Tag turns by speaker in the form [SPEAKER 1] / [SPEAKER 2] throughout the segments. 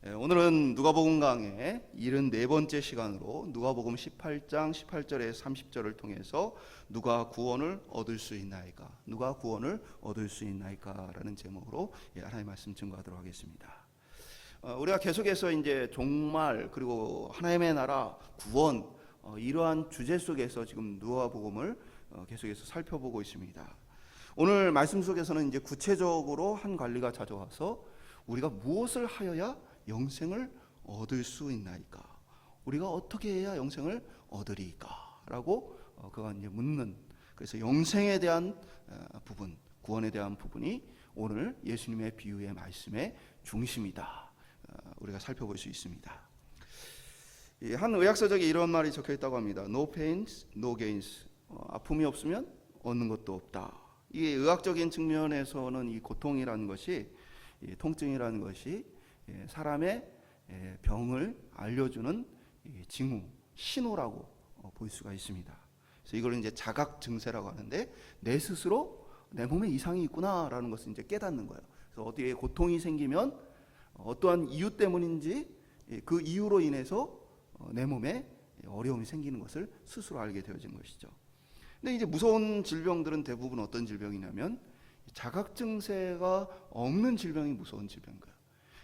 [SPEAKER 1] 오늘은 누가복음 강의 74번째 시간으로 누가복음 18장 18절에 30절을 통해서 누가 구원을 얻을 수 있나이까, 누가 구원을 얻을 수 있나이까 라는 제목으로 하나님의 말씀 증거하도록 하겠습니다. 우리가 계속해서 이제 종말 그리고 하나님의 나라 구원 이러한 주제 속에서 지금 누가복음을 계속해서 살펴보고 있습니다. 오늘 말씀 속에서는 이제 구체적으로 한 관리가 찾아와서 우리가 무엇을 하여야 영생을 얻을 수 있나이까, 우리가 어떻게 해야 영생을 얻으리까 라고 그가 이제 묻는, 그래서 영생에 대한 부분, 구원에 대한 부분이 오늘 예수님의 비유의 말씀의 중심이다, 우리가 살펴볼 수 있습니다. 한 의학서적에 이런 말이 적혀 있다고 합니다. No pains, no gains. 아픔이 없으면 얻는 것도 없다. 이게 의학적인 측면에서는 이 고통이라는 것이, 통증이라는 것이 사람의 병을 알려주는 징후, 신호라고 볼 수가 있습니다. 그래서 이걸 이제 자각 증세라고 하는데, 내 스스로 내 몸에 이상이 있구나라는 것을 이제 깨닫는 거예요. 그래서 어디에 고통이 생기면 어떠한 이유 때문인지 그 이유로 인해서 내 몸에 어려움이 생기는 것을 스스로 알게 되어지는 것이죠. 근데 이제 무서운 질병들은 대부분 어떤 질병이냐면 자각 증세가 없는 질병이 무서운 질병인 거예요.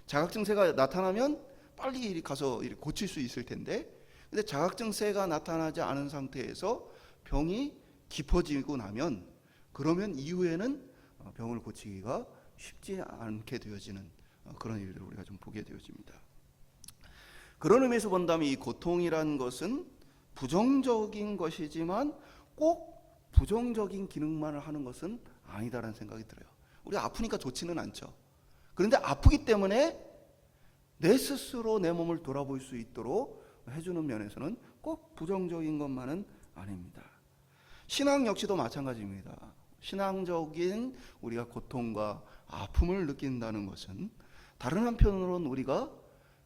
[SPEAKER 1] 자각 증세가 나타나면 빨리 가서 고칠 수 있을 텐데, 근데 자각 증세가 나타나지 않은 상태에서 병이 깊어지고 나면, 그러면 이후에는 병을 고치기가 쉽지 않게 되어지는 그런 일들을 우리가 좀 보게 되어집니다. 그런 의미에서 본다면 이 고통이라는 것은 부정적인 것이지만 꼭 부정적인 기능만을 하는 것은 아니다라는 생각이 들어요. 우리가 아프니까 좋지는 않죠. 그런데 아프기 때문에 내 스스로 내 몸을 돌아볼 수 있도록 해주는 면에서는 꼭 부정적인 것만은 아닙니다. 신앙 역시도 마찬가지입니다. 신앙적인 우리가 고통과 아픔을 느낀다는 것은 다른 한편으로는 우리가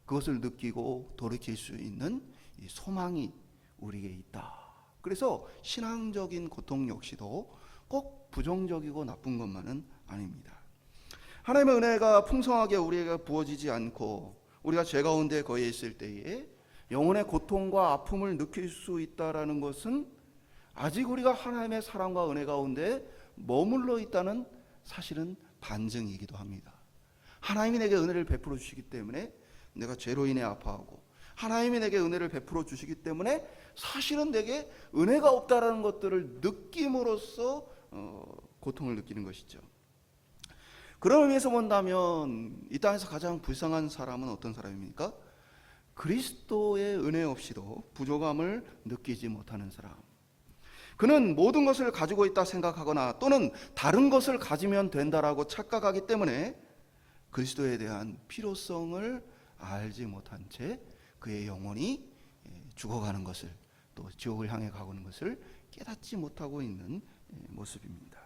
[SPEAKER 1] 그것을 느끼고 돌이킬 수 있는 이 소망이 우리에게 있다. 그래서 신앙적인 고통 역시도 꼭 부정적이고 나쁜 것만은 아닙니다. 하나님의 은혜가 풍성하게 우리에게 부어지지 않고 우리가 죄 가운데 거해 있을 때에 영혼의 고통과 아픔을 느낄 수 있다는 것은 아직 우리가 하나님의 사랑과 은혜 가운데 머물러 있다는 사실은 반증이기도 합니다. 하나님이 내게 은혜를 베풀어 주시기 때문에 내가 죄로 인해 아파하고, 하나님이 내게 은혜를 베풀어 주시기 때문에 사실은 내게 은혜가 없다라는 것들을 느낌으로써 고통을 느끼는 것이죠. 그런 의미에서 본다면 이 땅에서 가장 불쌍한 사람은 어떤 사람입니까? 그리스도의 은혜 없이도 부족함을 느끼지 못하는 사람. 그는 모든 것을 가지고 있다 생각하거나 또는 다른 것을 가지면 된다라고 착각하기 때문에 그리스도에 대한 필요성을 알지 못한 채 그의 영혼이 죽어가는 것을, 또 지옥을 향해 가고는 것을 깨닫지 못하고 있는 모습입니다.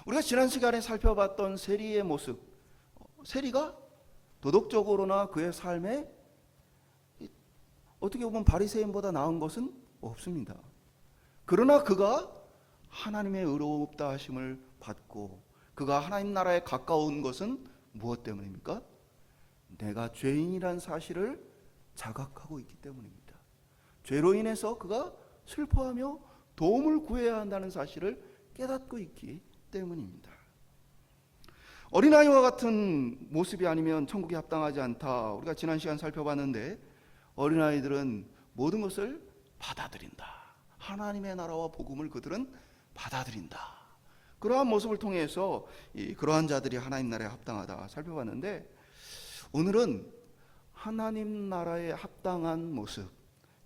[SPEAKER 1] 우리가 지난 시간에 살펴봤던 세리의 모습, 세리가 도덕적으로나 그의 삶에 어떻게 보면 바리새인보다 나은 것은 없습니다. 그러나 그가 하나님의 의롭다 하심을 받고 그가 하나님 나라에 가까운 것은 무엇 때문입니까? 내가 죄인이란 사실을 자각하고 있기 때문입니다. 죄로 인해서 그가 슬퍼하며 도움을 구해야 한다는 사실을 깨닫고 있기 때문입니다. 어린아이와 같은 모습이 아니면 천국에 합당하지 않다. 우리가 지난 시간 살펴봤는데 어린아이들은 모든 것을 받아들인다. 하나님의 나라와 복음을 그들은 받아들인다. 그러한 모습을 통해서 그러한 자들이 하나님 나라에 합당하다 살펴봤는데, 오늘은 하나님 나라에 합당한 모습,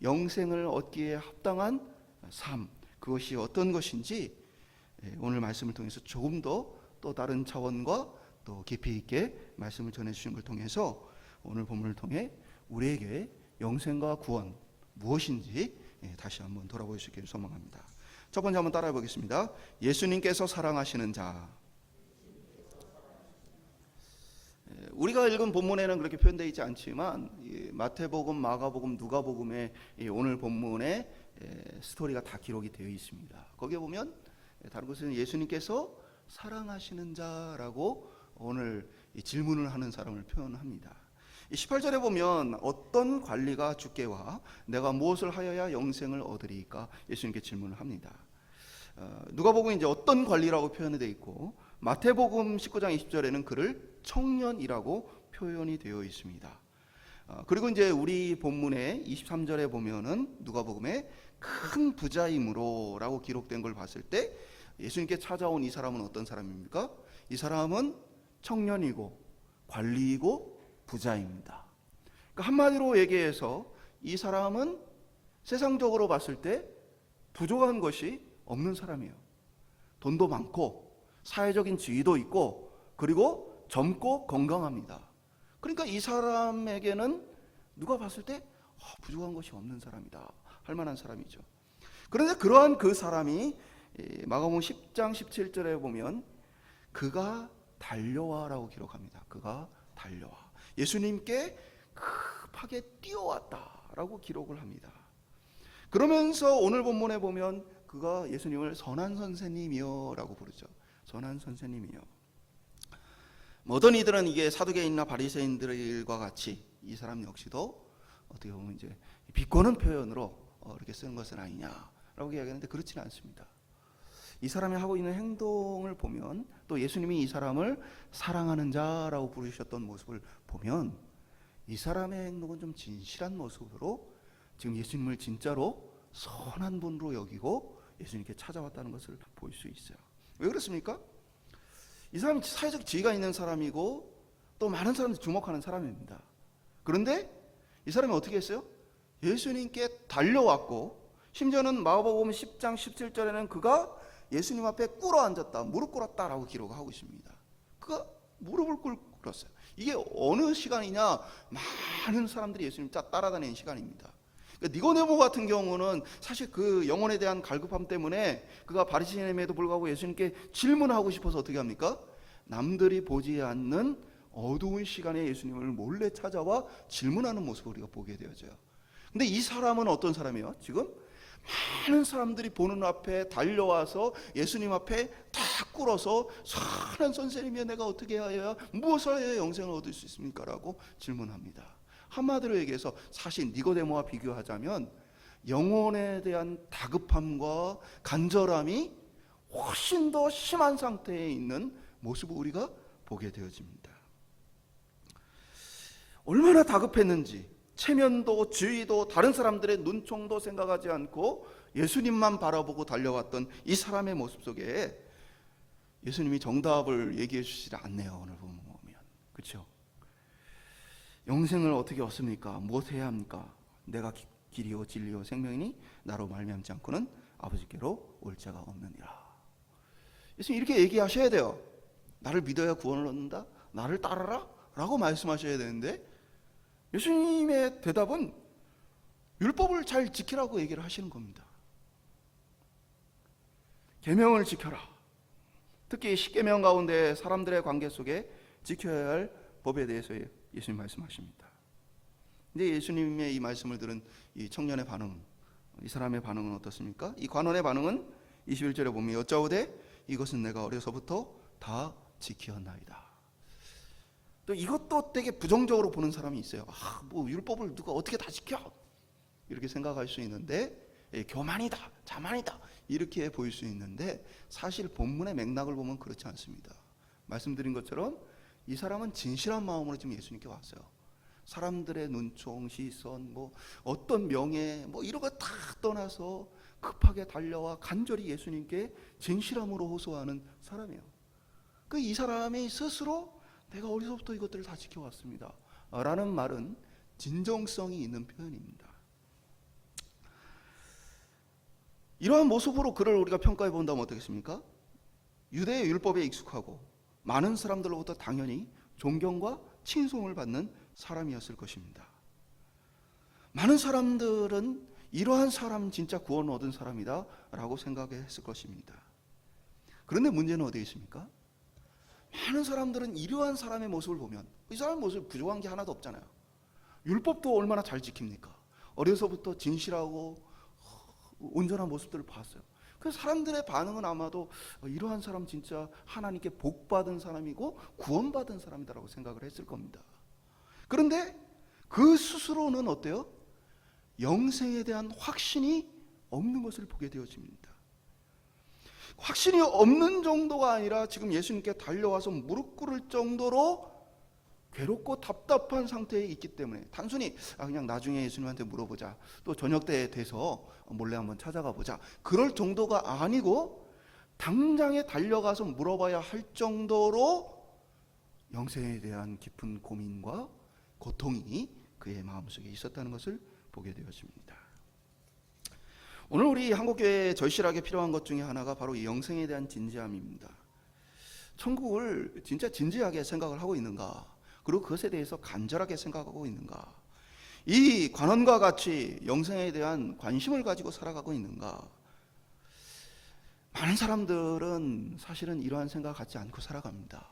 [SPEAKER 1] 영생을 얻기에 합당한 삶, 그것이 어떤 것인지 오늘 말씀을 통해서 조금 더 또 다른 차원과 또 깊이 있게 말씀을 전해주신 걸 통해서 오늘 본문을 통해 우리에게 영생과 구원 무엇인지 다시 한번 돌아볼 수 있기를 소망합니다. 첫 번째 한번 따라해 보겠습니다. 예수님께서 사랑하시는 자. 우리가 읽은 본문에는 그렇게 표현되어 있지 않지만 마태복음, 마가복음, 누가복음의 오늘 본문에 스토리가 다 기록이 되어 있습니다. 거기에 보면 다른 곳에는 예수님께서 사랑하시는 자라고 오늘 질문을 하는 사람을 표현합니다. 이 18절에 보면 어떤 관리가 주께 와 내가 무엇을 하여야 영생을 얻으리까 예수님께 질문을 합니다. 누가복음 이제 어떤 관리라고 표현이 되어 있고 마태복음 19장 20절에는 그를 청년이라고 표현이 되어 있습니다. 그리고 이제 우리 본문의 23절에 보면은 누가복음에 큰 부자임으로라고 기록된 걸 봤을 때 예수님께 찾아온 이 사람은 어떤 사람입니까? 이 사람은 청년이고 관리이고 부자입니다. 그러니까 한마디로 얘기해서 이 사람은 세상적으로 봤을 때 부족한 것이 없는 사람이에요. 돈도 많고 사회적인 지위도 있고 그리고 젊고 건강합니다. 그러니까 이 사람에게는 누가 봤을 때 부족한 것이 없는 사람이다 할 만한 사람이죠. 그런데 그러한 그 사람이 마가복음 10장 17절에 보면 그가 달려와라고 기록합니다. 그가 달려와 예수님께 급하게 뛰어왔다라고 기록을 합니다. 그러면서 오늘 본문에 보면 그가 예수님을 선한 선생님이여 라고 부르죠. 선한 선생님이여. 어떤 이들은 이게 사두개인이나 바리새인들과 같이 이 사람 역시도 어떻게 보면 이제 비꼬는 표현으로 이렇게 쓰는 것은 아니냐라고 이야기하는데 그렇지는 않습니다. 이 사람이 하고 있는 행동을 보면 또 예수님이 이 사람을 사랑하는 자라고 부르셨던 모습을 보면 이 사람의 행동은 좀 진실한 모습으로 지금 예수님을 진짜로 선한 분으로 여기고 예수님께 찾아왔다는 것을 볼 수 있어요. 왜 그렇습니까? 이 사람이 사회적 지위가 있는 사람이고 또 많은 사람들이 주목하는 사람입니다. 그런데 이 사람이 어떻게 했어요? 예수님께 달려왔고 심지어는 마가복음 10장 17절에는 그가 예수님 앞에 꿇어 앉았다, 무릎 꿇었다라고 기록하고 있습니다. 그가 무릎을 꿇었어요. 이게 어느 시간이냐? 많은 사람들이 예수님 따라다니는 시간입니다. 그러니까 니고데모 같은 경우는 사실 그 영혼에 대한 갈급함 때문에 그가 바리새인임에도 불구하고 예수님께 질문하고 싶어서 어떻게 합니까? 남들이 보지 않는 어두운 시간에 예수님을 몰래 찾아와 질문하는 모습을 우리가 보게 되어져요. 근데 이 사람은 어떤 사람이에요? 지금 많은 사람들이 보는 앞에 달려와서 예수님 앞에 다 꿇어서 선한 선생님이여 내가 어떻게 하여야 무엇을 하여야 영생을 얻을 수 있습니까? 라고 질문합니다. 한마디로 얘기해서 사실 니고데모와 비교하자면 영혼에 대한 다급함과 간절함이 훨씬 더 심한 상태에 있는 모습을 우리가 보게 되어집니다. 얼마나 다급했는지 체면도 지위도 다른 사람들의 눈총도 생각하지 않고 예수님만 바라보고 달려왔던 이 사람의 모습 속에 예수님이 정답을 얘기해 주시지 않네요. 오늘 보면 그렇죠? 영생을 어떻게 얻습니까? 무엇 해야 합니까? 내가 길이요 진리요 생명이니 나로 말미암지 않고는 아버지께로 올 자가 없느니라. 예수님 이렇게 얘기하셔야 돼요. 나를 믿어야 구원을 얻는다. 나를 따르라 라고 말씀하셔야 되는데 예수님의 대답은 율법을 잘 지키라고 얘기를 하시는 겁니다. 계명을 지켜라. 특히 십계명 가운데 사람들의 관계 속에 지켜야 할 법에 대해서 예수님 말씀하십니다. 근데 예수님의 이 말씀을 들은 이 청년의 반응, 이 사람의 반응은 어떻습니까? 이 관원의 반응은 21절에 보면 여짜오되 이것은 내가 어려서부터 다 지키었나이다. 또 이것도 되게 부정적으로 보는 사람이 있어요. 뭐 율법을 누가 어떻게 다 지켜? 이렇게 생각할 수 있는데 교만이다, 자만이다 이렇게 보일 수 있는데 사실 본문의 맥락을 보면 그렇지 않습니다. 말씀드린 것처럼 이 사람은 진실한 마음으로 지금 예수님께 왔어요. 사람들의 눈총, 시선, 뭐 어떤 명예, 뭐 이런 거 다 떠나서 급하게 달려와 간절히 예수님께 진실함으로 호소하는 사람이에요. 이 사람이 스스로 내가 어려서부터 이것들을 다 지켜왔습니다 라는 말은 진정성이 있는 표현입니다. 이러한 모습으로 그를 우리가 평가해 본다면 어떻겠습니까? 유대의 율법에 익숙하고 많은 사람들로부터 당연히 존경과 칭송을 받는 사람이었을 것입니다. 많은 사람들은 이러한 사람 진짜 구원 얻은 사람이다 라고 생각했을 것입니다. 그런데 문제는 어디에 있습니까? 많은 사람들은 이러한 사람의 모습을 보면 이 사람의 모습 부족한 게 하나도 없잖아요. 율법도 얼마나 잘 지킵니까? 어려서부터 진실하고 온전한 모습들을 봤어요. 그래서 사람들의 반응은 아마도 이러한 사람 진짜 하나님께 복 받은 사람이고 구원받은 사람이다라고 생각을 했을 겁니다. 그런데 그 스스로는 어때요? 영생에 대한 확신이 없는 것을 보게 되어집니다. 확신이 없는 정도가 아니라 지금 예수님께 달려와서 무릎 꿇을 정도로 괴롭고 답답한 상태에 있기 때문에 단순히 그냥 나중에 예수님한테 물어보자, 또 저녁 때에 돼서 몰래 한번 찾아가 보자, 그럴 정도가 아니고 당장에 달려가서 물어봐야 할 정도로 영생에 대한 깊은 고민과 고통이 그의 마음속에 있었다는 것을 보게 되어집니다. 오늘 우리 한국교회에 절실하게 필요한 것 중에 하나가 바로 이 영생에 대한 진지함입니다. 천국을 진짜 진지하게 생각을 하고 있는가, 그리고 그것에 대해서 간절하게 생각하고 있는가, 이 관원과 같이 영생에 대한 관심을 가지고 살아가고 있는가. 많은 사람들은 사실은 이러한 생각 갖지 않고 살아갑니다.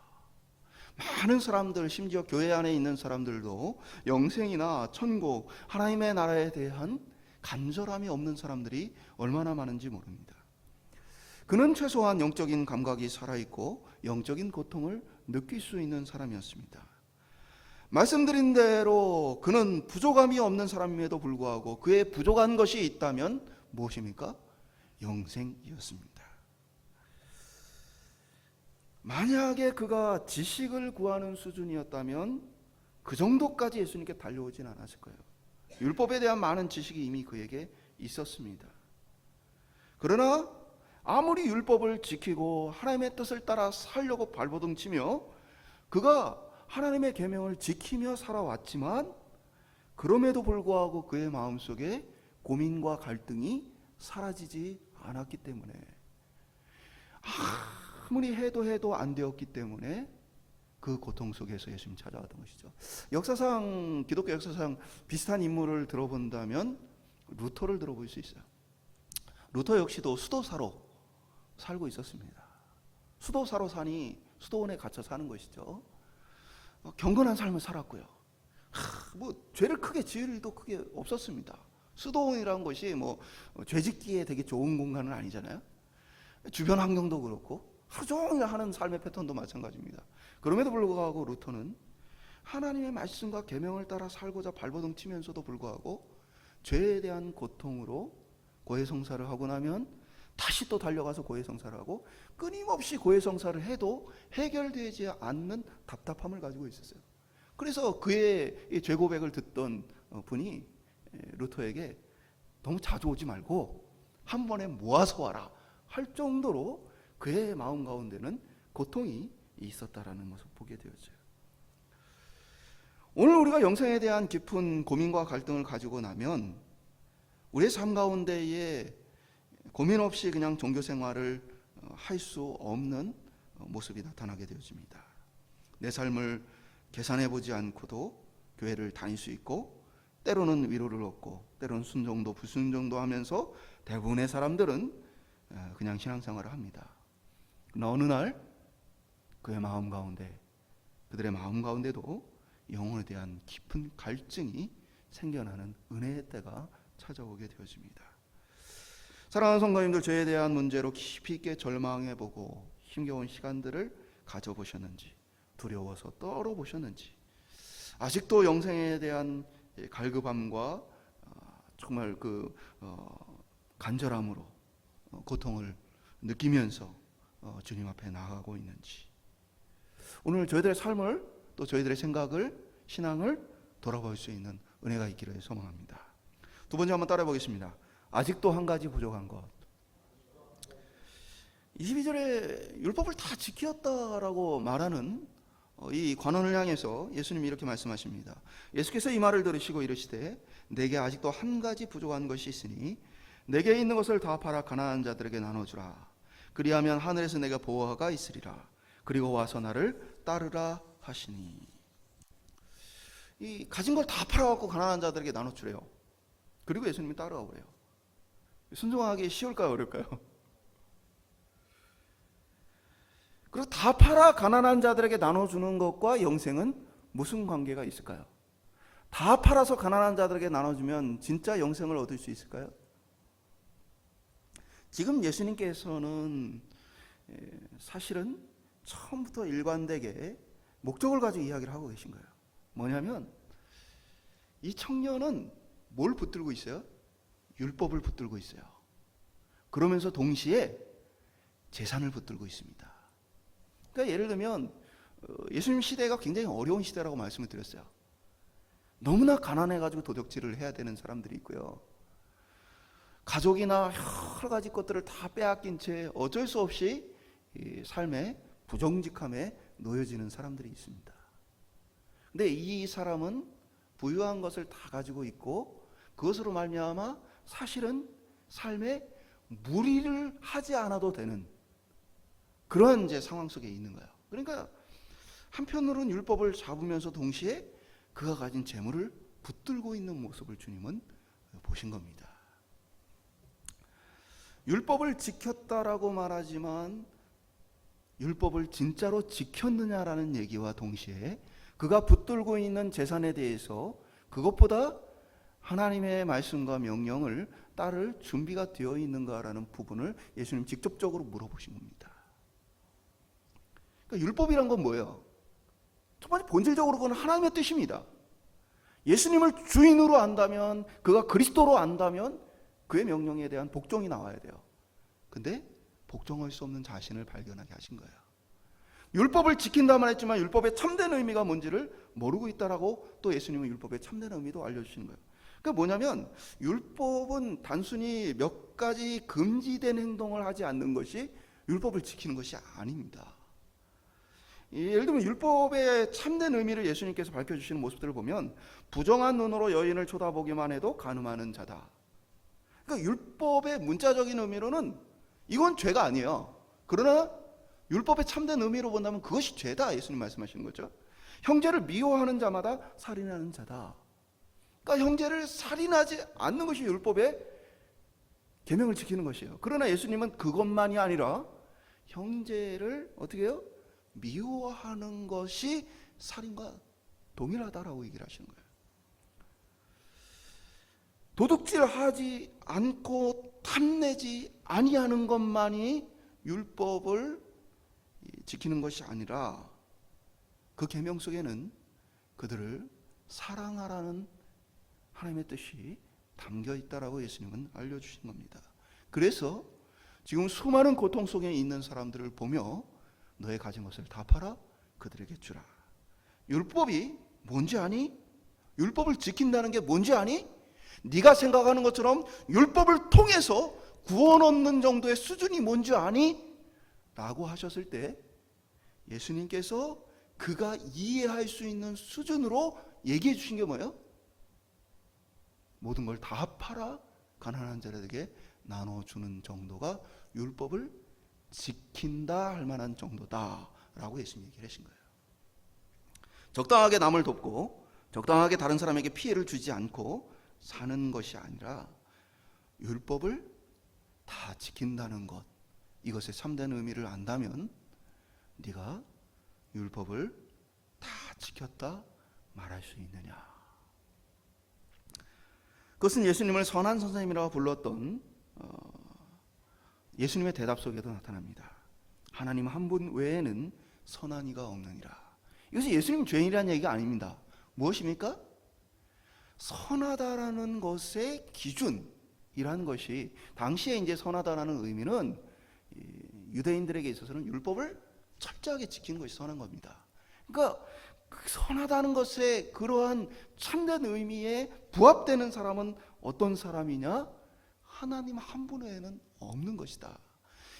[SPEAKER 1] 많은 사람들, 심지어 교회 안에 있는 사람들도 영생이나 천국, 하나님의 나라에 대한 간절함이 없는 사람들이 얼마나 많은지 모릅니다. 그는 최소한 영적인 감각이 살아있고 영적인 고통을 느낄 수 있는 사람이었습니다. 말씀드린 대로 그는 부족함이 없는 사람임에도 불구하고 그의 부족한 것이 있다면 무엇입니까? 영생이었습니다. 만약에 그가 지식을 구하는 수준이었다면 그 정도까지 예수님께 달려오진 않았을 거예요. 율법에 대한 많은 지식이 이미 그에게 있었습니다. 그러나 아무리 율법을 지키고 하나님의 뜻을 따라 살려고 발버둥치며 그가 하나님의 계명을 지키며 살아왔지만 그럼에도 불구하고 그의 마음속에 고민과 갈등이 사라지지 않았기 때문에, 아무리 해도 안 되었기 때문에 그 고통 속에서 예수님 찾아왔던 것이죠. 역사상, 기독교 역사상 비슷한 인물을 들어본다면 루터를 들어볼 수 있어요. 루터 역시도 수도사로 살고 있었습니다. 수도사로 사니 수도원에 갇혀 사는 것이죠. 경건한 삶을 살았고요. 죄를 크게 지을 일도 크게 없었습니다. 수도원이라는 것이 죄짓기에 되게 좋은 공간은 아니잖아요. 주변 환경도 그렇고 하루 종일 하는 삶의 패턴도 마찬가지입니다. 그럼에도 불구하고 루터는 하나님의 말씀과 계명을 따라 살고자 발버둥 치면서도 불구하고 죄에 대한 고통으로 고해성사를 하고 나면 다시 또 달려가서 고해성사를 하고 끊임없이 고해성사를 해도 해결되지 않는 답답함을 가지고 있었어요. 그래서 그의 죄 고백을 듣던 분이 루터에게 너무 자주 오지 말고 한 번에 모아서 와라 할 정도로 그의 마음 가운데는 고통이 있었다라는 것을 보게 되었어요. 오늘 우리가 영생에 대한 깊은 고민과 갈등을 가지고 나면 우리의 삶 가운데에 고민 없이 그냥 종교 생활을 할 수 없는 모습이 나타나게 되어집니다. 내 삶을 계산해 보지 않고도 교회를 다닐 수 있고, 때로는 위로를 얻고 때로는 순종도 불순종도 하면서 대부분의 사람들은 그냥 신앙생활을 합니다. 그러나 어느 날 그의 마음 가운데, 그들의 마음 가운데도 영혼에 대한 깊은 갈증이 생겨나는 은혜의 때가 찾아오게 되어집니다. 사랑하는 성도님들, 죄에 대한 문제로 깊이 있게 절망해보고 힘겨운 시간들을 가져보셨는지, 두려워서 떨어보셨는지, 아직도 영생에 대한 갈급함과 정말 간절함으로 고통을 느끼면서 주님 앞에 나아가고 있는지, 오늘 저희들의 삶을, 또 저희들의 생각을, 신앙을 돌아볼 수 있는 은혜가 있기를 소망합니다. 두 번째 한번 따라해 보겠습니다. 아직도 한 가지 부족한 것. 22절에 율법을 다 지켰다라고 말하는 이 관원을 향해서 예수님이 이렇게 말씀하십니다. 예수께서 이 말을 들으시고 이르시되 내게 아직도 한 가지 부족한 것이 있으니 내게 있는 것을 다 팔아 가난한 자들에게 나눠주라. 그리하면 하늘에서 내가 보화가 있으리라. 그리고 와서 나를 따르라 하시니. 이 가진 걸 다 팔아갖고 가난한 자들에게 나눠주래요. 그리고 예수님이 따라오고 그래요. 순종하기 쉬울까요, 어려울까요? 그리고 다 팔아 가난한 자들에게 나눠주는 것과 영생은 무슨 관계가 있을까요? 다 팔아서 가난한 자들에게 나눠주면 진짜 영생을 얻을 수 있을까요? 지금 예수님께서는 사실은 처음부터 일관되게 목적을 가지고 이야기를 하고 계신 거예요. 뭐냐면 이 청년은 뭘 붙들고 있어요? 율법을 붙들고 있어요. 그러면서 동시에 재산을 붙들고 있습니다. 그러니까 예를 들면 예수님 시대가 굉장히 어려운 시대라고 말씀을 드렸어요. 너무나 가난해가지고 도적질을 해야 되는 사람들이 있고요. 가족이나 여러 가지 것들을 다 빼앗긴 채 어쩔 수 없이 이 삶의 부정직함에 놓여지는 사람들이 있습니다. 근데 이 사람은 부유한 것을 다 가지고 있고 그것으로 말미암아 사실은 삶에 무리를 하지 않아도 되는 그런 이제 상황 속에 있는 거예요. 그러니까 한편으로는 율법을 잡으면서 동시에 그가 가진 재물을 붙들고 있는 모습을 주님은 보신 겁니다. 율법을 지켰다라고 말하지만 율법을 진짜로 지켰느냐라는 얘기와 동시에 그가 붙들고 있는 재산에 대해서 그것보다 하나님의 말씀과 명령을 따를 준비가 되어 있는가라는 부분을 예수님 직접적으로 물어보신 겁니다. 그러니까 율법이란 건 뭐예요? 첫 번째 본질적으로 그건 하나님의 뜻입니다. 예수님을 주인으로 안다면, 그가 그리스도로 안다면 그의 명령에 대한 복종이 나와야 돼요. 근데 복종할 수 없는 자신을 발견하게 하신 거예요. 율법을 지킨다만 했지만 율법의 참된 의미가 뭔지를 모르고 있다라고 또 예수님은 율법의 참된 의미도 알려주시는 거예요. 그러니까 뭐냐면 율법은 단순히 몇 가지 금지된 행동을 하지 않는 것이 율법을 지키는 것이 아닙니다. 예를 들면 율법의 참된 의미를 예수님께서 밝혀주시는 모습들을 보면 부정한 눈으로 여인을 쳐다보기만 해도 간음하는 자다. 그러니까 율법의 문자적인 의미로는 이건 죄가 아니에요. 그러나 율법의 참된 의미로 본다면 그것이 죄다. 예수님 말씀하시는 거죠. 형제를 미워하는 자마다 살인하는 자다. 그러니까 형제를 살인하지 않는 것이 율법의 계명을 지키는 것이에요. 그러나 예수님은 그것만이 아니라 형제를 어떻게 해요? 미워하는 것이 살인과 동일하다라고 얘기를 하시는 거예요. 도둑질하지 않고 탐내지 아니하는 것만이 율법을 지키는 것이 아니라 그 계명 속에는 그들을 사랑하라는 하나님의 뜻이 담겨 있다라고 예수님은 알려주신 겁니다. 그래서 지금 수많은 고통 속에 있는 사람들을 보며 너의 가진 것을 다 팔아 그들에게 주라. 율법이 뭔지 아니? 율법을 지킨다는 게 뭔지 아니? 네가 생각하는 것처럼 율법을 통해서 구원 얻는 정도의 수준이 뭔지 아니? 라고 하셨을 때 예수님께서 그가 이해할 수 있는 수준으로 얘기해 주신 게 뭐예요? 모든 걸 다 팔아 가난한 자들에게 나눠주는 정도가 율법을 지킨다 할 만한 정도다라고 예수님 얘기를 하신 거예요. 적당하게 남을 돕고 적당하게 다른 사람에게 피해를 주지 않고 사는 것이 아니라 율법을 다 지킨다는 것, 이것의 참된 의미를 안다면 네가 율법을 다 지켰다 말할 수 있느냐. 그것은 예수님을 선한 선생님이라고 불렀던 예수님의 대답 속에도 나타납니다. 하나님 한 분 외에는 선한 이가 없느니라. 이것이 예수님 죄인이라는 얘기가 아닙니다. 무엇입니까? 선하다라는 것의 기준이라는 것이 당시에 이제 선하다라는 의미는 유대인들에게 있어서는 율법을 철저하게 지키는 것이 선한 겁니다. 그러니까 선하다는 것에 그러한 참된 의미에 부합되는 사람은 어떤 사람이냐? 하나님 한 분 외에는 없는 것이다.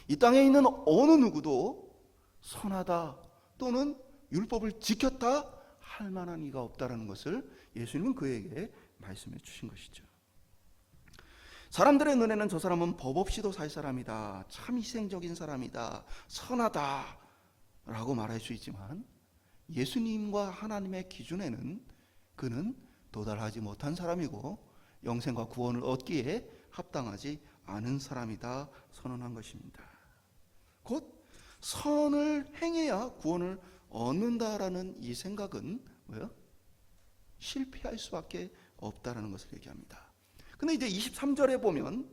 [SPEAKER 1] 이 땅에 있는 어느 누구도 선하다 또는 율법을 지켰다 할 만한 이가 없다라는 것을 예수님은 그에게 말씀해 주신 것이죠. 사람들의 눈에는 저 사람은 법 없이도 살 사람이다, 참 희생적인 사람이다, 선하다 라고 말할 수 있지만 예수님과 하나님의 기준에는 그는 도달하지 못한 사람이고 영생과 구원을 얻기에 합당하지 않은 사람이다 선언한 것입니다. 곧 선을 행해야 구원을 얻는다라는 이 생각은 뭐예요? 실패할 수밖에 없다라는 것을 얘기합니다. 근데 이제 23절에 보면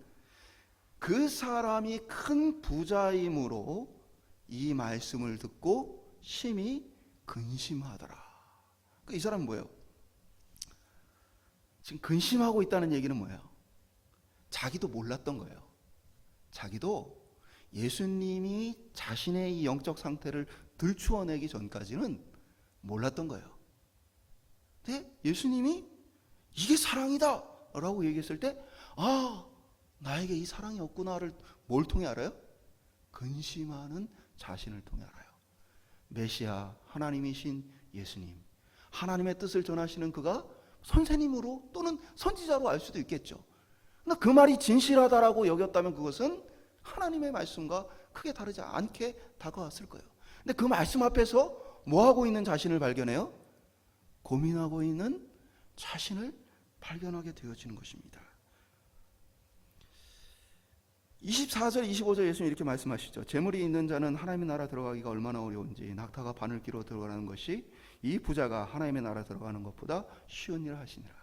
[SPEAKER 1] 그 사람이 큰 부자이므로 이 말씀을 듣고 심히 근심하더라. 이 사람은 뭐예요? 지금 근심하고 있다는 얘기는 뭐예요? 자기도 몰랐던 거예요. 자기도 예수님이 자신의 이 영적 상태를 들추어내기 전까지는 몰랐던 거예요. 근데 예수님이 이게 사랑이다 라고 얘기했을 때, 아, 나에게 이 사랑이 없구나를 뭘 통해 알아요? 근심하는 자신을 통해 알아요. 메시아, 하나님이신 예수님, 하나님의 뜻을 전하시는 그가 선생님으로 또는 선지자로 알 수도 있겠죠. 그러나 그 말이 진실하다라고 여겼다면 그것은 하나님의 말씀과 크게 다르지 않게 다가왔을 거예요. 근데 그 말씀 앞에서 뭐하고 있는 자신을 발견해요? 고민하고 있는 자신을 발견하게 되어지는 것입니다. 24절 25절 예수님 이렇게 말씀하시죠. 재물이 있는 자는 하나님의 나라 들어가기가 얼마나 어려운지 낙타가 바늘귀로 들어가는 것이 이 부자가 하나님의 나라 들어가는 것보다 쉬운 일을 하시니라.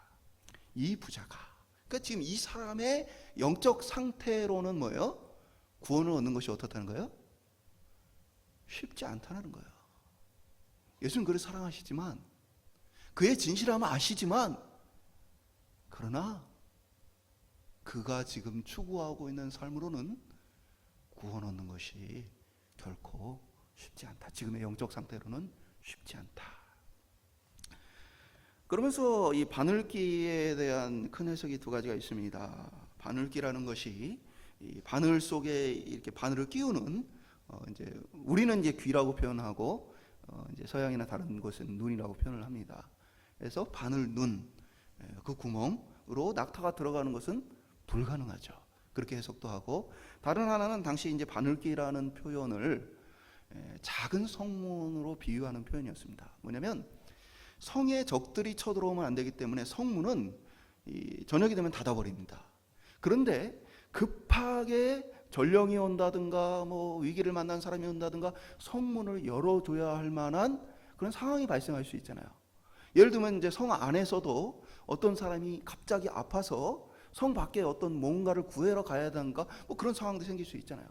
[SPEAKER 1] 이 부자가, 그러니까 지금 이 사람의 영적 상태로는 뭐예요? 구원을 얻는 것이 어떻다는 거예요? 쉽지 않다는 거예요. 예수는 그를 사랑하시지만, 그의 진실함을 아시지만, 그러나 그가 지금 추구하고 있는 삶으로는 구원 얻는 것이 결코 쉽지 않다. 지금의 영적 상태로는 쉽지 않다. 그러면서 이 바늘귀에 대한 큰 해석이 두 가지가 있습니다. 바늘귀라는 것이 이 바늘 속에 이렇게 바늘을 끼우는, 이제 우리는 이제 귀라고 표현하고, 이제 서양이나 다른 곳은 눈이라고 표현을 합니다. 그래서 바늘 눈, 그 구멍으로 낙타가 들어가는 것은 불가능하죠. 그렇게 해석도 하고, 다른 하나는 당시 이제 바늘귀라는 표현을 작은 성문으로 비유하는 표현이었습니다. 뭐냐면 성에 적들이 쳐들어오면 안 되기 때문에 성문은 저녁이 되면 닫아버립니다. 그런데 급하게 전령이 온다든가 뭐 위기를 만난 사람이 온다든가 성문을 열어줘야 할 만한 그런 상황이 발생할 수 있잖아요. 예를 들면 이제 성 안에서도 어떤 사람이 갑자기 아파서 성 밖에 어떤 뭔가를 구해러 가야 하던가 뭐 그런 상황도 생길 수 있잖아요.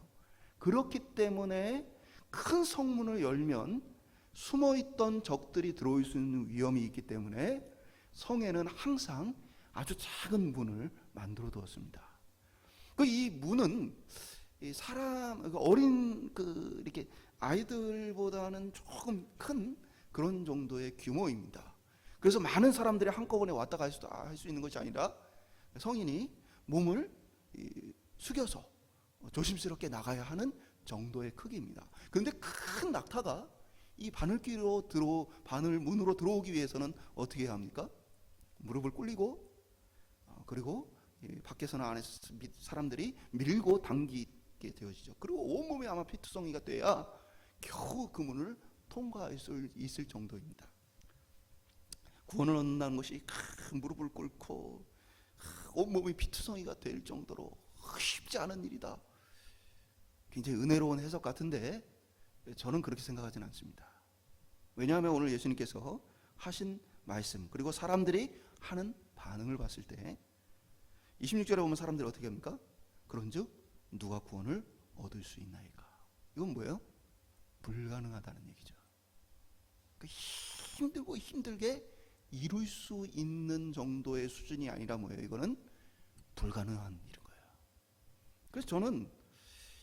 [SPEAKER 1] 그렇기 때문에 큰 성문을 열면 숨어있던 적들이 들어올 수 있는 위험이 있기 때문에 성에는 항상 아주 작은 문을 만들어 두었습니다. 이 문은 사람, 어린 이렇게 아이들보다는 조금 큰 그런 정도의 규모입니다. 그래서 많은 사람들이 한꺼번에 왔다 갈 수도 할 수 있는 것이 아니라 성인이 몸을 숙여서 조심스럽게 나가야 하는 정도의 크기입니다. 그런데 큰 낙타가 이 바늘귀로 바늘문으로 들어오기 위해서는 어떻게 해야 합니까? 무릎을 꿇리고, 그리고 밖에서나 안에서 사람들이 밀고 당기게 되어지죠. 그리고 온몸에 아마 피투성이가 돼야 겨우 그 문을 통과할 수 있을 정도입니다. 구원을 얻는다는 것이 무릎을 꿇고 온몸이 피투성이가 될 정도로 쉽지 않은 일이다. 굉장히 은혜로운 해석 같은데 저는 그렇게 생각하지는 않습니다. 왜냐하면 오늘 예수님께서 하신 말씀, 그리고 사람들이 하는 반응을 봤을 때 26절에 보면 사람들이 어떻게 합니까? 그런즉 누가 구원을 얻을 수 있나이까. 이건 뭐예요? 불가능하다는 얘기죠. 힘들고 힘들게 이룰 수 있는 정도의 수준이 아니라 뭐예요? 이거는 불가능한 일인 거예요. 그래서 저는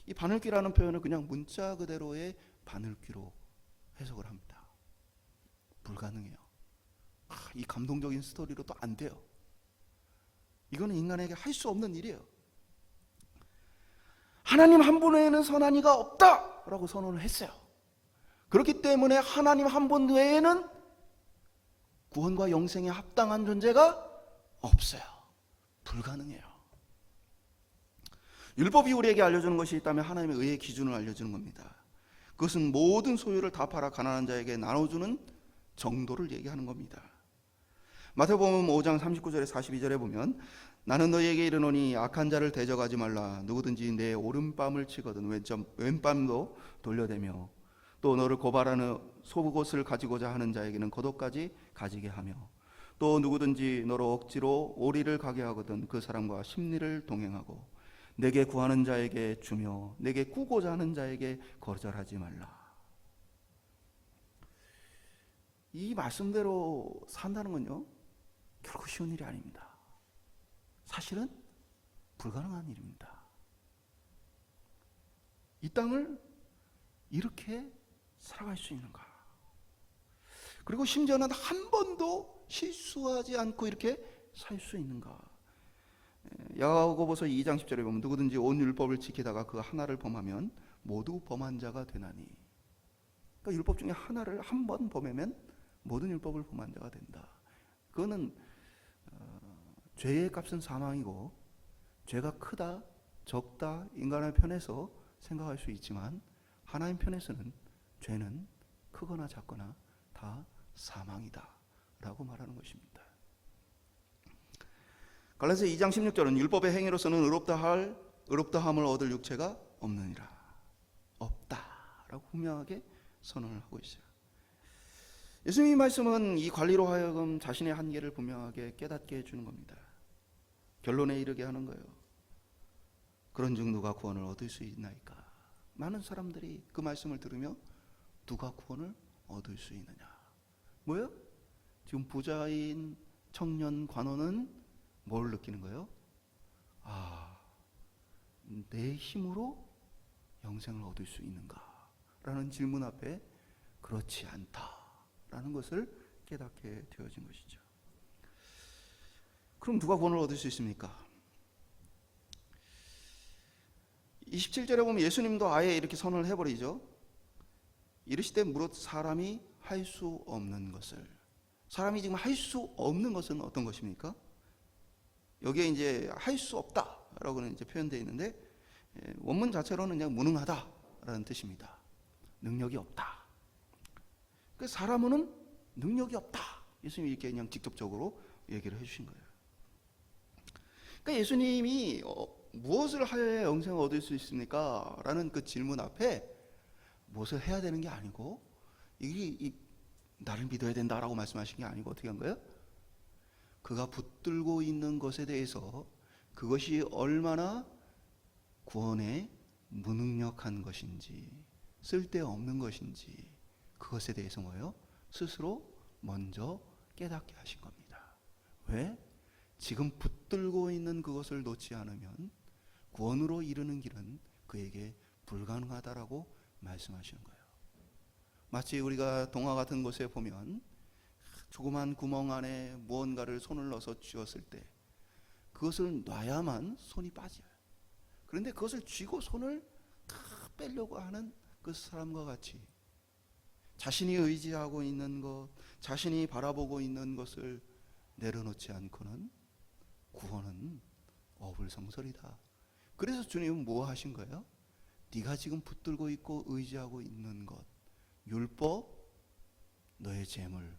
[SPEAKER 1] 이 바늘귀라는 표현을 그냥 문자 그대로의 바늘귀로 해석을 합니다. 불가능해요. 이 감동적인 스토리로 또 안 돼요. 이거는 인간에게 할 수 없는 일이에요. 하나님 한 분 외에는 선한 이가 없다라고 선언을 했어요. 그렇기 때문에 하나님 한 분 외에는 구원과 영생에 합당한 존재가 없어요. 불가능해요. 율법이 우리에게 알려주는 것이 있다면 하나님의 의의 기준을 알려주는 겁니다. 그것은 모든 소유를 다 팔아 가난한 자에게 나눠주는 정도를 얘기하는 겁니다. 마태복음 5장 39절에 42절에 보면 나는 너희에게 이르노니 악한 자를 대적하지 말라. 누구든지 내 오른뺨을 치거든 왼뺨도 돌려대며 또 너를 고발하는 속옷을 가지고자 하는 자에게는 겉옷까지 가지게 하며 또 누구든지 너로 억지로 오리를 가게 하거든 그 사람과 심리를 동행하고 내게 구하는 자에게 주며 내게 꾸고자 하는 자에게 거절하지 말라. 이 말씀대로 산다는 건요 결코 쉬운 일이 아닙니다. 사실은 불가능한 일입니다. 이 땅을 이렇게 살아갈 수 있는가? 그리고 심지어는 한 번도 실수하지 않고 이렇게 살 수 있는가? 야고보서 2장 10절에 보면 누구든지 온 율법을 지키다가 그 하나를 범하면 모두 범한 자가 되나니. 그러니까 율법 중에 하나를 한 번 범하면 모든 율법을 범한 자가 된다. 그거는 죄의 값은 사망이고 죄가 크다 적다 인간의 편에서 생각할 수 있지만 하나님 편에서는 죄는 크거나 작거나 다 사망이다 라고 말하는 것입니다. 갈라디아서 2장 16절은 율법의 행위로서는 의롭다함을 얻을 육체가 없느니라. 없다라고 분명하게 선언을 하고 있어요. 예수님의 말씀은 이 관리로 하여금 자신의 한계를 분명하게 깨닫게 해주는 겁니다. 결론에 이르게 하는 거예요. 그런즉 누가 구원을 얻을 수 있나이까? 많은 사람들이 그 말씀을 들으며 누가 구원을 얻을 수 있느냐? 뭐예요? 지금 부자인 청년 관원은 뭘 느끼는 거예요? 내 힘으로 영생을 얻을 수 있는가? 라는 질문 앞에 그렇지 않다라는 것을 깨닫게 되어진 것이죠. 그럼 누가 구원을 얻을 수 있습니까? 27절에 보면 예수님도 아예 이렇게 선언을 해버리죠. 이르시되 무릇 사람이 할 수 없는 것을. 사람이 지금 할 수 없는 것은 어떤 것입니까? 여기에 이제 할 수 없다라고는 이제 표현되어 있는데 원문 자체로는 그냥 무능하다라는 뜻입니다. 능력이 없다. 그 사람은 능력이 없다. 예수님이 이렇게 그냥 직접적으로 얘기를 해주신 거예요. 그러니까 예수님이 무엇을 하여야 영생을 얻을 수 있습니까? 라는 그 질문 앞에 무엇을 해야 되는 게 아니고 나를 믿어야 된다라고 말씀하신 게 아니고 어떻게 한 거예요? 그가 붙들고 있는 것에 대해서 그것이 얼마나 구원에 무능력한 것인지 쓸데없는 것인지 그것에 대해서 뭐예요? 스스로 먼저 깨닫게 하신 겁니다. 왜? 지금 붙들고 있는 그것을 놓지 않으면 구원으로 이르는 길은 그에게 불가능하다라고 말씀하시는 거예요. 마치 우리가 동화 같은 곳에 보면 조그만 구멍 안에 무언가를 손을 넣어서 쥐었을 때 그것을 놔야만 손이 빠져요. 그런데 그것을 쥐고 손을 다 빼려고 하는 그 사람과 같이 자신이 의지하고 있는 것, 자신이 바라보고 있는 것을 내려놓지 않고는 구원은 어불성설이다. 그래서 주님은 뭐 하신 거예요? 네가 지금 붙들고 있고 의지하고 있는 것, 율법, 너의 재물,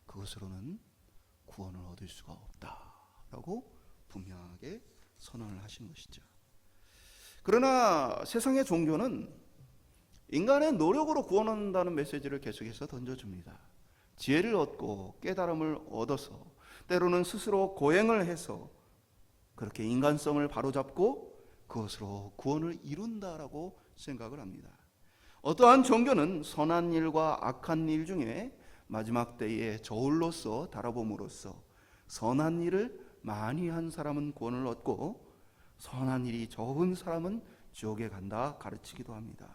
[SPEAKER 1] 그것으로는 구원을 얻을 수가 없다라고 분명하게 선언을 하신 것이죠. 그러나 세상의 종교는 인간의 노력으로 구원한다는 메시지를 계속해서 던져줍니다. 지혜를 얻고 깨달음을 얻어서 때로는 스스로 고행을 해서 그렇게 인간성을 바로잡고 그것으로 구원을 이룬다라고 생각을 합니다. 어떠한 종교는 선한 일과 악한 일 중에 마지막 때에 저울로서 달아봄으로써 선한 일을 많이 한 사람은 구원을 얻고 선한 일이 적은 사람은 지옥에 간다 가르치기도 합니다.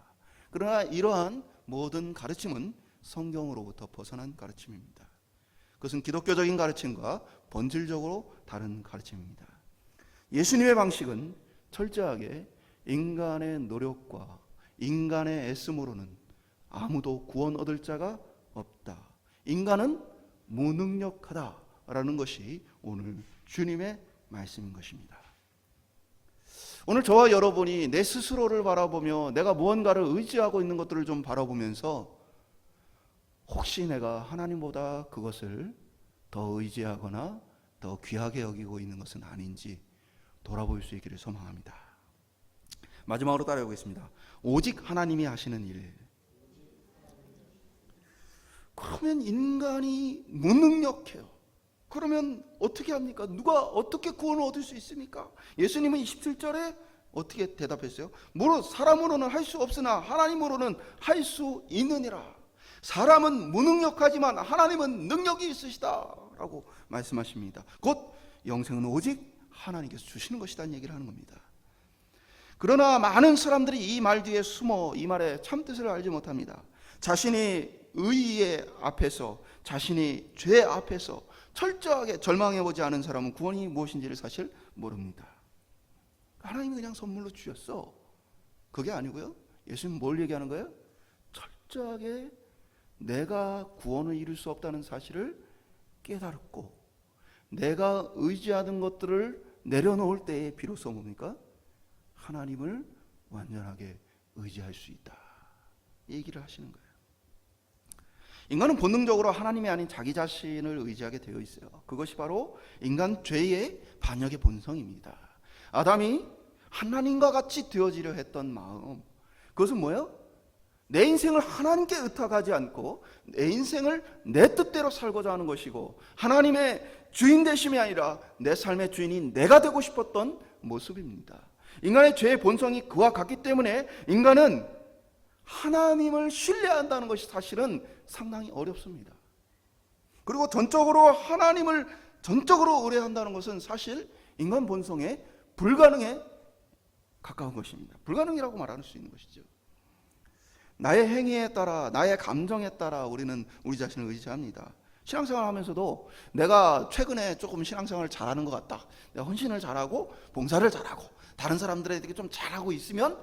[SPEAKER 1] 그러나 이러한 모든 가르침은 성경으로부터 벗어난 가르침입니다. 그것은 기독교적인 가르침과 본질적으로 다른 가르침입니다. 예수님의 방식은 철저하게 인간의 노력과 인간의 애씀으로는 아무도 구원 얻을 자가 없다. 인간은 무능력하다라는 것이 오늘 주님의 말씀인 것입니다. 오늘 저와 여러분이 내 스스로를 바라보며 내가 무언가를 의지하고 있는 것들을 좀 바라보면서 혹시 내가 하나님보다 그것을 더 의지하거나 더 귀하게 여기고 있는 것은 아닌지 돌아볼 수 있기를 소망합니다. 마지막으로 따라해 보겠습니다. 오직 하나님이 하시는 일. 그러면 인간이 무능력해요. 그러면 어떻게 합니까? 누가 어떻게 구원을 얻을 수 있습니까? 예수님은 27절에 어떻게 대답했어요? 무릇 사람으로는 할 수 없으나 하나님으로는 할 수 있느니라. 사람은 무능력하지만 하나님은 능력이 있으시다 라고 말씀하십니다. 곧 영생은 오직 하나님께서 주시는 것이라는 얘기를 하는 겁니다. 그러나 많은 사람들이 이 말 뒤에 숨어 이 말의 참뜻을 알지 못합니다. 자신이 의의 앞에서, 자신이 죄 앞에서 철저하게 절망해보지 않은 사람은 구원이 무엇인지를 사실 모릅니다. 하나님이 그냥 선물로 주셨어. 그게 아니고요. 예수님은 뭘 얘기하는 거예요? 철저하게 내가 구원을 이룰 수 없다는 사실을 깨달았고, 내가 의지하던 것들을 내려놓을 때에 비로소 뭡니까? 하나님을 완전하게 의지할 수 있다, 이 얘기를 하시는 거예요. 인간은 본능적으로 하나님이 아닌 자기 자신을 의지하게 되어 있어요. 그것이 바로 인간 죄의 반역의 본성입니다. 아담이 하나님과 같이 되어지려 했던 마음, 그것은 뭐예요? 내 인생을 하나님께 의탁하지 않고 내 인생을 내 뜻대로 살고자 하는 것이고, 하나님의 주인 되심이 아니라 내 삶의 주인이 내가 되고 싶었던 모습입니다. 인간의 죄의 본성이 그와 같기 때문에 인간은 하나님을 신뢰한다는 것이 사실은 상당히 어렵습니다. 그리고 전적으로 하나님을 전적으로 의뢰한다는 것은 사실 인간 본성의 불가능에 가까운 것입니다. 불가능이라고 말할 수 있는 것이죠. 나의 행위에 따라, 나의 감정에 따라 우리는 우리 자신을 의지합니다. 신앙생활 하면서도 내가 최근에 조금 신앙생활을 잘하는 것 같다, 내가 헌신을 잘하고 봉사를 잘하고 다른 사람들에게 좀 잘하고 있으면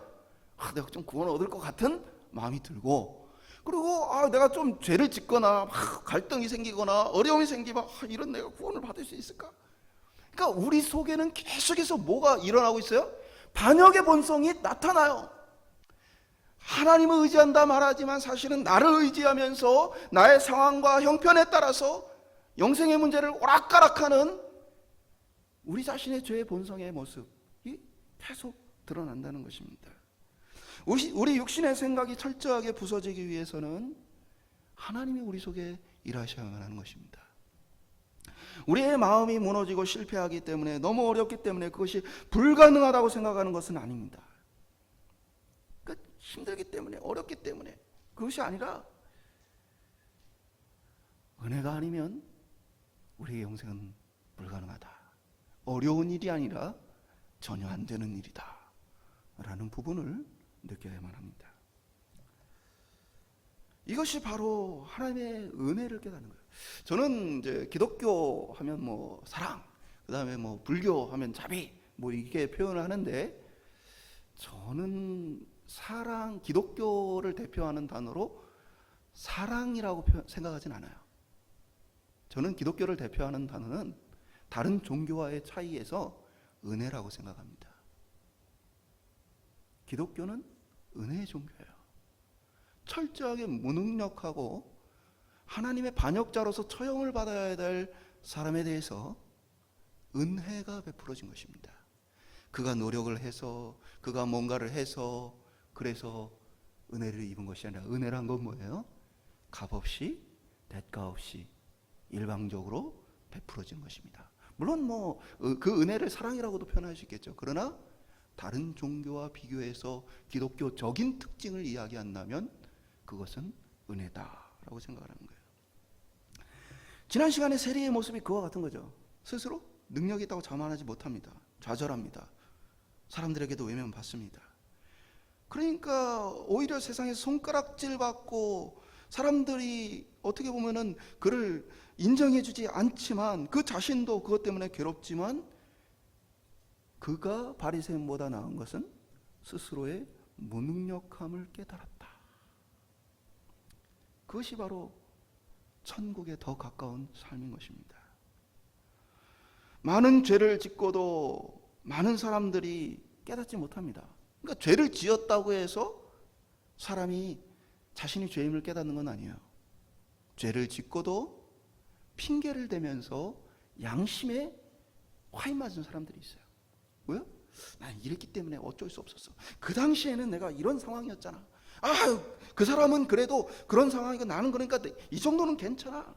[SPEAKER 1] 내가 좀 구원을 얻을 것 같은 마음이 들고, 그리고 내가 좀 죄를 짓거나 갈등이 생기거나 어려움이 생기면 이런 내가 구원을 받을 수 있을까? 그러니까 우리 속에는 계속해서 뭐가 일어나고 있어요? 반역의 본성이 나타나요. 하나님을 의지한다 말하지만 사실은 나를 의지하면서 나의 상황과 형편에 따라서 영생의 문제를 오락가락하는 우리 자신의 죄의 본성의 모습이 계속 드러난다는 것입니다. 우리 육신의 생각이 철저하게 부서지기 위해서는 하나님이 우리 속에 일하셔야만 하는 것입니다. 우리의 마음이 무너지고 실패하기 때문에, 너무 어렵기 때문에 그것이 불가능하다고 생각하는 것은 아닙니다. 힘들기 때문에, 어렵기 때문에, 그것이 아니라 은혜가 아니면 우리의 영생은 불가능하다, 어려운 일이 아니라 전혀 안 되는 일이다 라는 부분을 느껴야만 합니다. 이것이 바로 하나님의 은혜를 깨닫는 거예요. 저는 이제 기독교 하면 뭐 사랑, 그 다음에 뭐 불교 하면 자비, 뭐 이렇게 표현을 하는데, 저는 사랑, 기독교를 대표하는 단어로 사랑이라고 생각하진 않아요. 저는 기독교를 대표하는 단어는 다른 종교와의 차이에서 은혜라고 생각합니다. 기독교는 은혜의 종교예요. 철저하게 무능력하고 하나님의 반역자로서 처형을 받아야 될 사람에 대해서 은혜가 베풀어진 것입니다. 그가 노력을 해서, 그가 뭔가를 해서, 그래서 은혜를 입은 것이 아니라, 은혜란 건 뭐예요? 값없이, 대가 없이 일방적으로 베풀어진 것입니다. 물론 뭐 그 은혜를 사랑이라고도 표현할 수 있겠죠. 그러나 다른 종교와 비교해서 기독교적인 특징을 이야기한다면 그것은 은혜다라고 생각을 하는 거예요. 지난 시간에 세리의 모습이 그와 같은 거죠. 스스로 능력이 있다고 자만하지 못합니다. 좌절합니다. 사람들에게도 외면받습니다. 그러니까 오히려 세상에서 손가락질 받고 사람들이 어떻게 보면은 그를 인정해주지 않지만, 그 자신도 그것 때문에 괴롭지만, 그가 바리새인보다 나은 것은 스스로의 무능력함을 깨달았다. 그것이 바로 천국에 더 가까운 삶인 것입니다. 많은 죄를 짓고도 많은 사람들이 깨닫지 못합니다. 그러니까 죄를 지었다고 해서 사람이 자신이 죄임을 깨닫는 건 아니에요. 죄를 짓고도 핑계를 대면서 양심에 화인 맞은 사람들이 있어요. 왜요? 난 이랬기 때문에 어쩔 수 없었어. 그 당시에는 내가 이런 상황이었잖아. 그 사람은 그래도 그런 상황이고 나는 그러니까 이 정도는 괜찮아.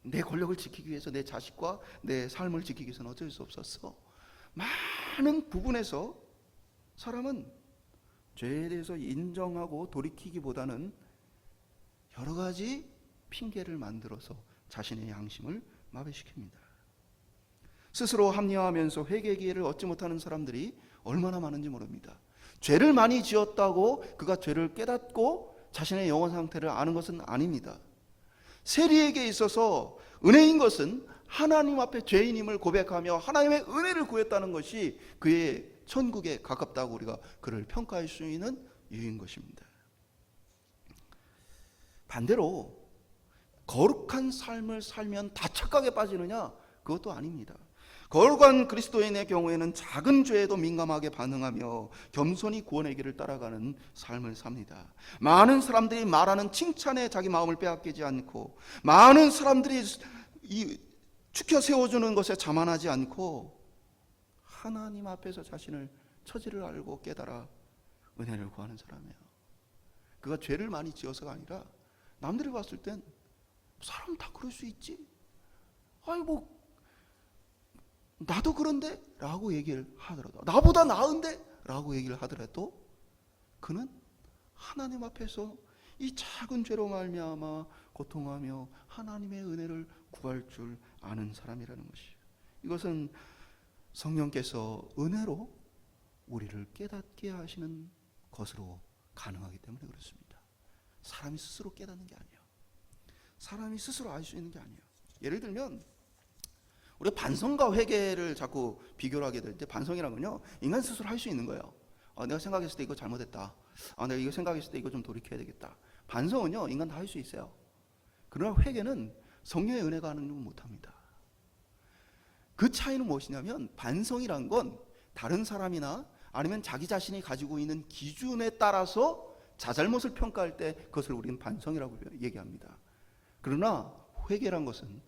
[SPEAKER 1] 내 권력을 지키기 위해서, 내 자식과 내 삶을 지키기 위해서는 어쩔 수 없었어. 많은 부분에서 사람은 죄에 대해서 인정하고 돌이키기보다는 여러 가지 핑계를 만들어서 자신의 양심을 마비시킵니다. 스스로 합리화하면서 회개 기회를 얻지 못하는 사람들이 얼마나 많은지 모릅니다. 죄를 많이 지었다고 그가 죄를 깨닫고 자신의 영혼 상태를 아는 것은 아닙니다. 세리에게 있어서 은혜인 것은 하나님 앞에 죄인임을 고백하며 하나님의 은혜를 구했다는 것이 그의 천국에 가깝다고 우리가 그를 평가할 수 있는 이유인 것입니다. 반대로 거룩한 삶을 살면 다 착각에 빠지느냐? 그것도 아닙니다. 거룩한 그리스도인의 경우에는 작은 죄에도 민감하게 반응하며 겸손히 구원의 길을 따라가는 삶을 삽니다. 많은 사람들이 말하는 칭찬에 자기 마음을 빼앗기지 않고, 많은 사람들이 추켜 세워주는 것에 자만하지 않고, 하나님 앞에서 자신을 처지를 알고 깨달아 은혜를 구하는 사람이에요. 그가 죄를 많이 지어서가 아니라 남들이 봤을 땐 사람 다 그럴 수 있지, 아니 뭐 나도 그런데? 라고 얘기를 하더라도, 나보다 나은데? 라고 얘기를 하더라도 그는 하나님 앞에서 이 작은 죄로 말미암아 고통하며 하나님의 은혜를 구할 줄 아는 사람이라는 것이에요. 이것은 성령께서 은혜로 우리를 깨닫게 하시는 것으로 가능하기 때문에 그렇습니다. 사람이 스스로 깨닫는 게 아니에요. 사람이 스스로 알 수 있는 게 아니에요. 예를 들면 우리가 반성과 회개를 자꾸 비교를 하게 될 때, 반성이라는 건요, 인간 스스로 할 수 있는 거예요. 내가 생각했을 때 이거 잘못했다. 내가 이거 생각했을 때 이거 좀 돌이켜야 되겠다. 반성은요, 인간 다 할 수 있어요. 그러나 회개는 성령의 은혜가 하는 건 못합니다. 그 차이는 무엇이냐면, 반성이란 건 다른 사람이나 아니면 자기 자신이 가지고 있는 기준에 따라서 자잘못을 평가할 때 그것을 우리는 반성이라고 얘기합니다. 그러나 회개란 것은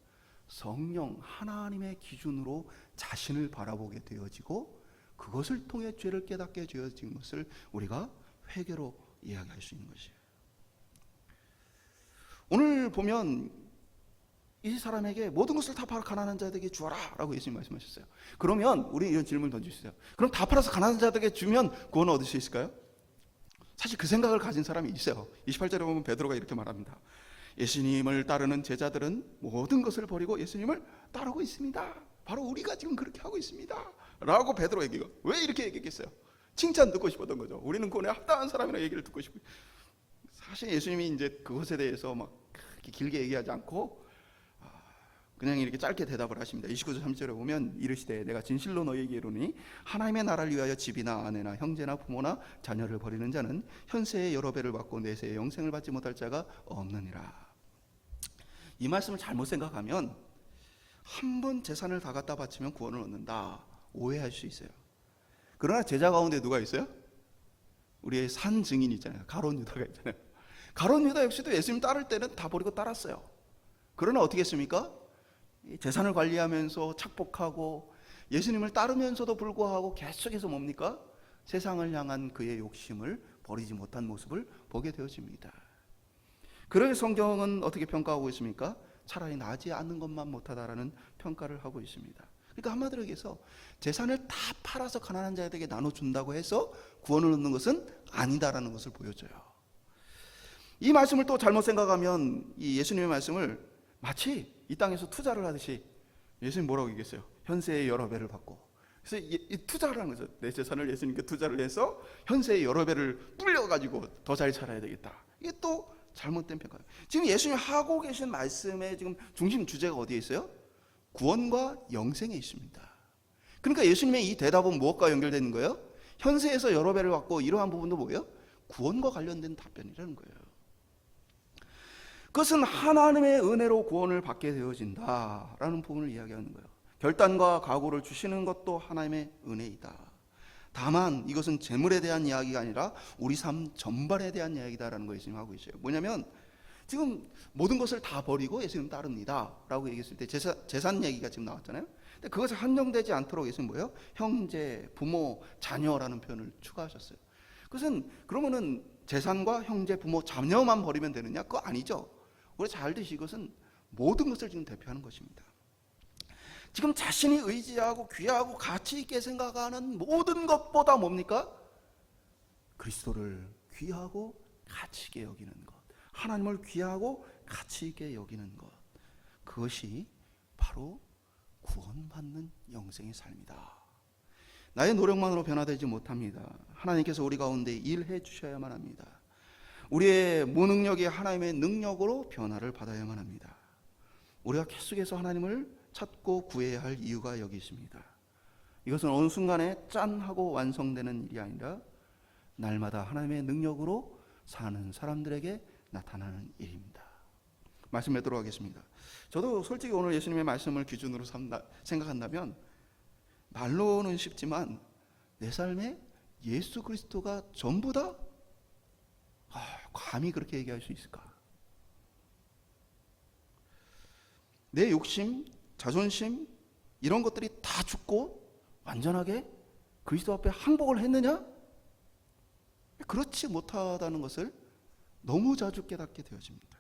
[SPEAKER 1] 성령 하나님의 기준으로 자신을 바라보게 되어지고 그것을 통해 죄를 깨닫게 되어진 것을 우리가 회개로 이야기할 수 있는 것이에요. 오늘 보면 이 사람에게 모든 것을 다 팔아 가난한 자들에게 주어라 라고 예수님 말씀하셨어요. 그러면 우리 이런 질문을 던지세요. 그럼 다 팔아서 가난한 자들에게 주면 구원을 얻을 수 있을까요? 사실 그 생각을 가진 사람이 있어요. 28절에 보면 베드로가 이렇게 말합니다. 예수님을 따르는 제자들은 모든 것을 버리고 예수님을 따르고 있습니다. 바로 우리가 지금 그렇게 하고 있습니다 라고 베드로가 얘기해요. 왜 이렇게 얘기했겠어요? 칭찬 듣고 싶었던 거죠. 우리는 구원에 합당한 사람이라는 얘기를 듣고 싶어요. 사실 예수님이 이제 그것에 대해서 막 그렇게 길게 얘기하지 않고 그냥 이렇게 짧게 대답을 하십니다. 29절 30절에 보면 이르시되 내가 진실로 너희에게 이르노니 하나님의 나라를 위하여 집이나 아내나 형제나 부모나 자녀를 버리는 자는 현세의 여러 배를 받고 내세의 영생을 받지 못할 자가 없느니라. 이 말씀을 잘못 생각하면 한 번 재산을 다 갖다 바치면 구원을 얻는다 오해할 수 있어요. 그러나 제자 가운데 누가 있어요? 우리의 산 증인이 있잖아요. 가룟 유다가 있잖아요. 가룟 유다 역시도 예수님 따를 때는 다 버리고 따랐어요. 그러나 어떻게 했습니까? 재산을 관리하면서 착복하고 예수님을 따르면서도 불구하고 계속해서 뭡니까? 세상을 향한 그의 욕심을 버리지 못한 모습을 보게 되어집니다. 그래서 성경은 어떻게 평가하고 있습니까? 차라리 나지 않는 것만 못하다라는 평가를 하고 있습니다. 그러니까 한마디로 얘기해서 재산을 다 팔아서 가난한 자들에게 나눠준다고 해서 구원을 얻는 것은 아니다라는 것을 보여줘요. 이 말씀을 또 잘못 생각하면 이 예수님의 말씀을 마치 이 땅에서 투자를 하듯이, 예수님 뭐라고 얘기했어요? 현세의 여러 배를 받고. 그래서 이 투자를 하는 거죠. 내 재산을 예수님께 투자를 해서 현세의 여러 배를 불려가지고 더 잘 살아야 되겠다. 이게 또 잘못된 평가예요. 지금 예수님 하고 계신 말씀의 지금 중심 주제가 어디에 있어요? 구원과 영생에 있습니다. 그러니까 예수님의 이 대답은 무엇과 연결되는 거예요? 현세에서 여러 배를 받고 이러한 부분도 뭐예요? 구원과 관련된 답변이라는 거예요. 그것은 하나님의 은혜로 구원을 받게 되어진다라는 부분을 이야기하는 거예요. 결단과 각오를 주시는 것도 하나님의 은혜이다. 다만 이것은 재물에 대한 이야기가 아니라 우리 삶 전반에 대한 이야기다라는 걸 예수님 하고 있어요. 뭐냐면 지금 모든 것을 다 버리고 예수님 따릅니다 라고 얘기했을 때 재산 얘기가 지금 나왔잖아요. 근데 그것을 한정되지 않도록 예수님 뭐예요? 형제, 부모, 자녀라는 표현을 추가하셨어요. 그것은 그러면은 재산과 형제, 부모, 자녀만 버리면 되느냐? 그거 아니죠. 우리 잘 아시듯이 이것은 모든 것을 지금 대표하는 것입니다. 지금 자신이 의지하고 귀하고 가치 있게 생각하는 모든 것보다 뭡니까? 그리스도를 귀하고 가치 있게 여기는 것, 하나님을 귀하고 가치 있게 여기는 것, 그것이 바로 구원받는 영생의 삶이다. 나의 노력만으로 변화되지 못합니다. 하나님께서 우리 가운데 일해 주셔야만 합니다. 우리의 무능력이 하나님의 능력으로 변화를 받아야만 합니다. 우리가 계속해서 하나님을 찾고 구해야 할 이유가 여기 있습니다. 이것은 어느 순간에 짠 하고 완성되는 일이 아니라 날마다 하나님의 능력으로 사는 사람들에게 나타나는 일입니다. 말씀 맺도록 하겠습니다. 저도 솔직히 오늘 예수님의 말씀을 기준으로 생각한다면 말로는 쉽지만 내 삶에 예수 그리스도가 전부다? 감히 그렇게 얘기할 수 있을까? 내 욕심, 자존심 이런 것들이 다 죽고 완전하게 그리스도 앞에 항복을 했느냐? 그렇지 못하다는 것을 너무 자주 깨닫게 되어집니다.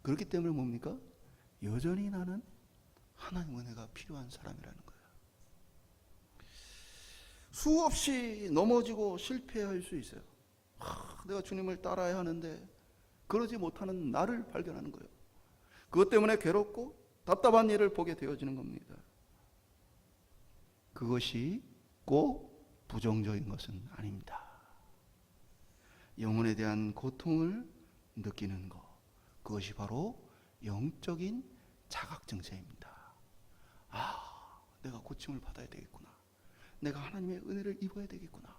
[SPEAKER 1] 그렇기 때문에 뭡니까? 여전히 나는 하나님 은혜가 필요한 사람이라는 거예요. 수없이 넘어지고 실패할 수 있어요. 내가 주님을 따라야 하는데 그러지 못하는 나를 발견하는 거예요. 그것 때문에 괴롭고 답답한 일을 보게 되어지는 겁니다. 그것이 꼭 부정적인 것은 아닙니다. 영혼에 대한 고통을 느끼는 것, 그것이 바로 영적인 자각증세입니다. 내가 고침을 받아야 되겠구나. 내가 하나님의 은혜를 입어야 되겠구나.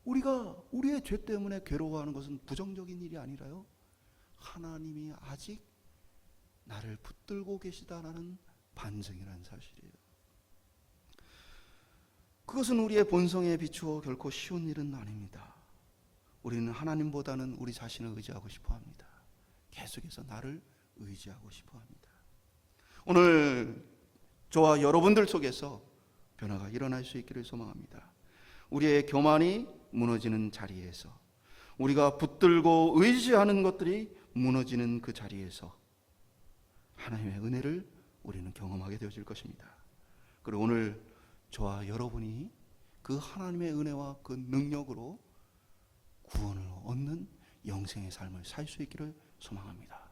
[SPEAKER 1] 우리가 우리의 죄 때문에 괴로워하는 것은 부정적인 일이 아니라요, 하나님이 아직 나를 붙들고 계시다라는 반증이라는 사실이에요. 그것은 우리의 본성에 비추어 결코 쉬운 일은 아닙니다. 우리는 하나님보다는 우리 자신을 의지하고 싶어 합니다. 계속해서 나를 의지하고 싶어 합니다. 오늘 저와 여러분들 속에서 변화가 일어날 수 있기를 소망합니다. 우리의 교만이 무너지는 자리에서, 우리가 붙들고 의지하는 것들이 무너지는 그 자리에서 하나님의 은혜를 우리는 경험하게 되어질 것입니다. 그리고 오늘 저와 여러분이 그 하나님의 은혜와 그 능력으로 구원을 얻는 영생의 삶을 살 수 있기를 소망합니다.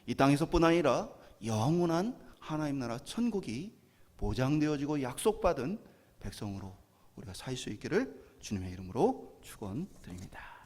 [SPEAKER 1] 이 땅에서뿐 아니라 영원한 하나님 나라 천국이 보장되어지고 약속받은 백성으로 우리가 살 수 있기를 주님의 이름으로 축원드립니다.